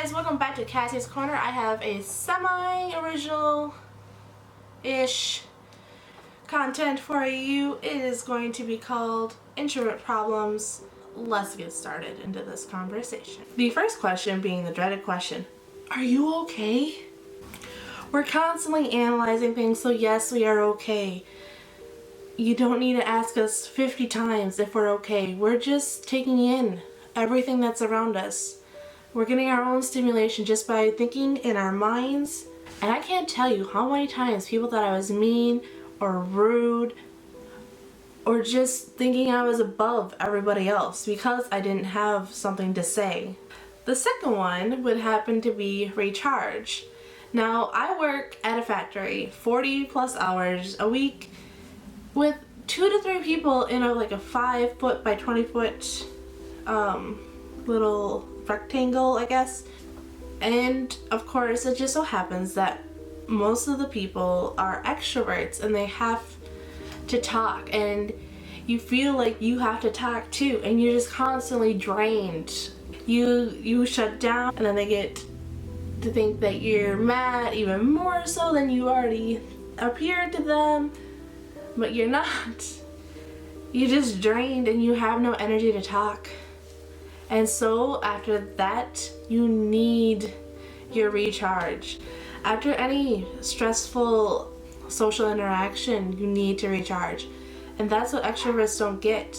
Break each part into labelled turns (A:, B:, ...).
A: guys, welcome back to Cassie's Corner. I have a semi-original-ish content for you. It is going to be called Introvert Problems. Let's get started into this conversation. The first question being the dreaded question, are you okay? We're constantly analyzing things, so yes, we are okay. You don't need to ask us 50 times if we're okay. We're just taking in everything that's around us. We're getting our own stimulation just by thinking in our minds. And I can't tell you how many times people thought I was mean or rude or just thinking I was above everybody else because I didn't have something to say. The second one would happen to be recharge. Now, I work at a factory 40 plus hours a week with 2 to 3 people in like a 5 foot by 20 foot little rectangle, I guess. And of course, it just so happens that most of the people are extroverts and they have to talk, and you feel like you have to talk too, and you're just constantly drained. You shut down, and then they get to think that you're mad even more so than you already appeared to them, but you're not. You're just drained and you have no energy to talk. And so after that, you need your recharge. After any stressful social interaction, you need to recharge. And that's what extroverts don't get.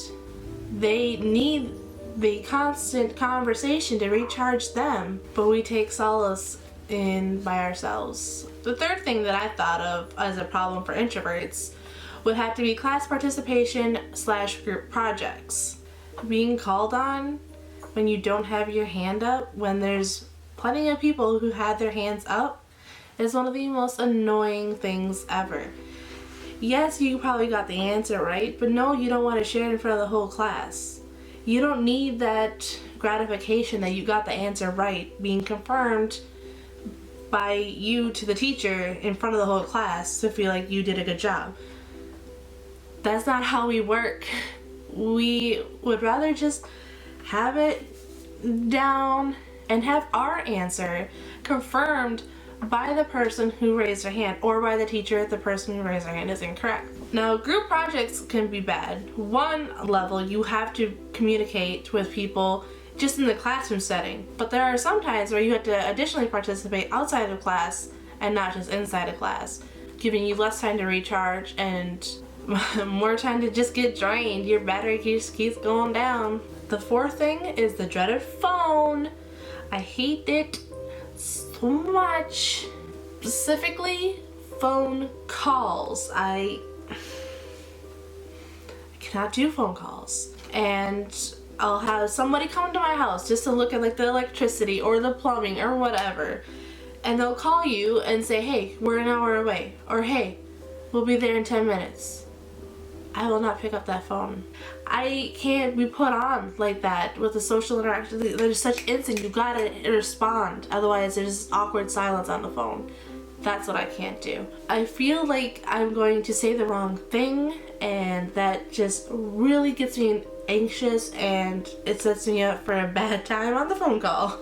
A: They need the constant conversation to recharge them, but we take solace in by ourselves. The third thing that I thought of as a problem for introverts would have to be class participation / group projects. Being called on when you don't have your hand up, when there's plenty of people who had their hands up, is one of the most annoying things ever. Yes, you probably got the answer right, but no, you don't want to share it in front of the whole class. You don't need that gratification that you got the answer right being confirmed by you to the teacher in front of the whole class to feel like you did a good job. That's not how we work. We would rather just have it down and have our answer confirmed by the person who raised their hand, or by the teacher if the person who raised their hand is incorrect. Now, group projects can be bad. One level, you have to communicate with people just in the classroom setting, but there are some times where you have to additionally participate outside of class and not just inside of class, giving you less time to recharge and more time to just get drained. Your battery just keeps going down. The fourth thing is the dreaded phone. I hate it so much. Specifically, phone calls. I cannot do phone calls. And I'll have somebody come to my house just to look at like the electricity or the plumbing or whatever. And they'll call you and say, hey, we're an hour away. Or hey, we'll be there in 10 minutes. I will not pick up that phone. I can't be put on like that with the social interaction. There's such instant, you gotta respond. Otherwise there's awkward silence on the phone. That's what I can't do. I feel like I'm going to say the wrong thing, and that just really gets me anxious, and it sets me up for a bad time on the phone call.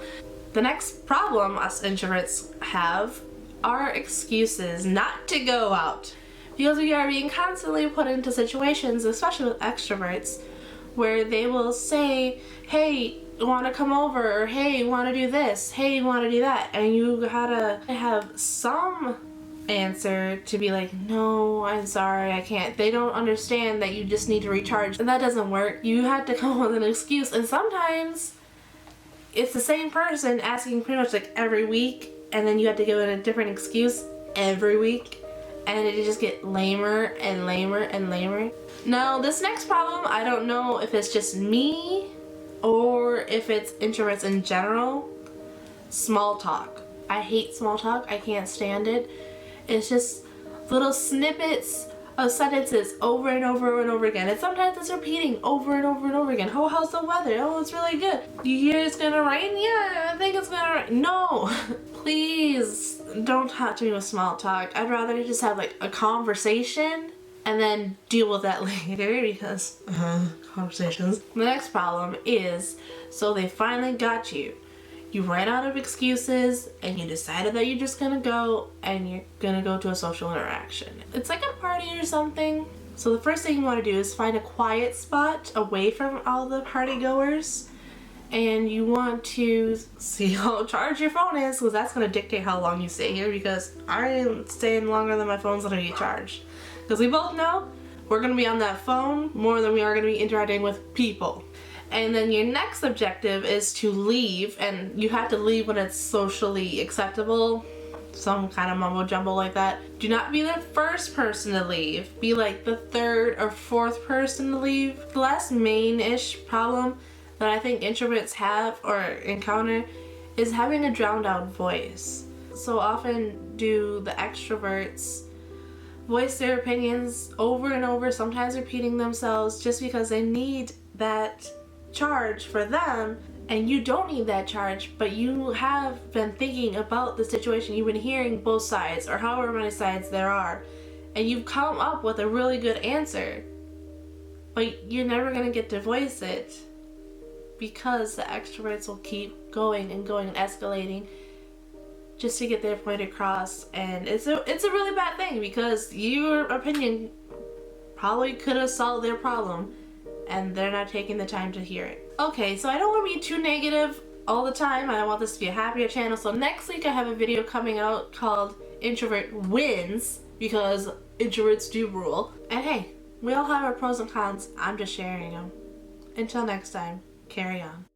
A: The next problem us introverts have are excuses not to go out. Because we are being constantly put into situations, especially with extroverts, where they will say, hey, you want to come over? Or hey, you want to do this? Hey, you want to do that? And you gotta have some answer to be like, no, I'm sorry, I can't. They don't understand that you just need to recharge. And that doesn't work. You have to come up with an excuse. And sometimes it's the same person asking pretty much like every week, and then you have to give it a different excuse every week. And it just get lamer and lamer and lamer. Now, this next problem, I don't know if it's just me or if it's introverts in general. Small talk. I hate small talk. I can't stand it. It's just little snippets of sentences over and over and over again. And sometimes it's repeating over and over and over again. Oh, how's the weather? Oh, it's really good. You hear it's gonna rain? Yeah, I think it's gonna rain. No, please don't talk to me with small talk. I'd rather just have like a conversation and then deal with that later, because conversations. The next problem is, so they finally got you. You ran out of excuses and you decided that you're just gonna go and you're gonna go to a social interaction. It's like a party or something. So the first thing you want to do is find a quiet spot away from all the party goers, and you want to see how charged your phone is, because that's going to dictate how long you stay here, because I ain't staying longer than my phone's going to be charged. Because we both know we're going to be on that phone more than we are going to be interacting with people. And then your next objective is to leave, and you have to leave when it's socially acceptable. Some kind of mumbo jumbo like that. Do not be the first person to leave. Be like the third or fourth person to leave. The last main-ish problem that I think introverts have or encounter is having a drowned out voice. So often do the extroverts voice their opinions over and over, sometimes repeating themselves just because they need that charge for them, and you don't need that charge, but you have been thinking about the situation, you've been hearing both sides or however many sides there are, and you've come up with a really good answer, but you're never going to get to voice it because the extroverts will keep going and going and escalating just to get their point across. And it's a really bad thing, because your opinion probably could have solved their problem and they're not taking the time to hear it. Okay, so I don't want to be too negative all the time. I want this to be a happier channel. So next week I have a video coming out called Introvert Wins, because introverts do rule. And hey, we all have our pros and cons. I'm just sharing them. Until next time, carry on.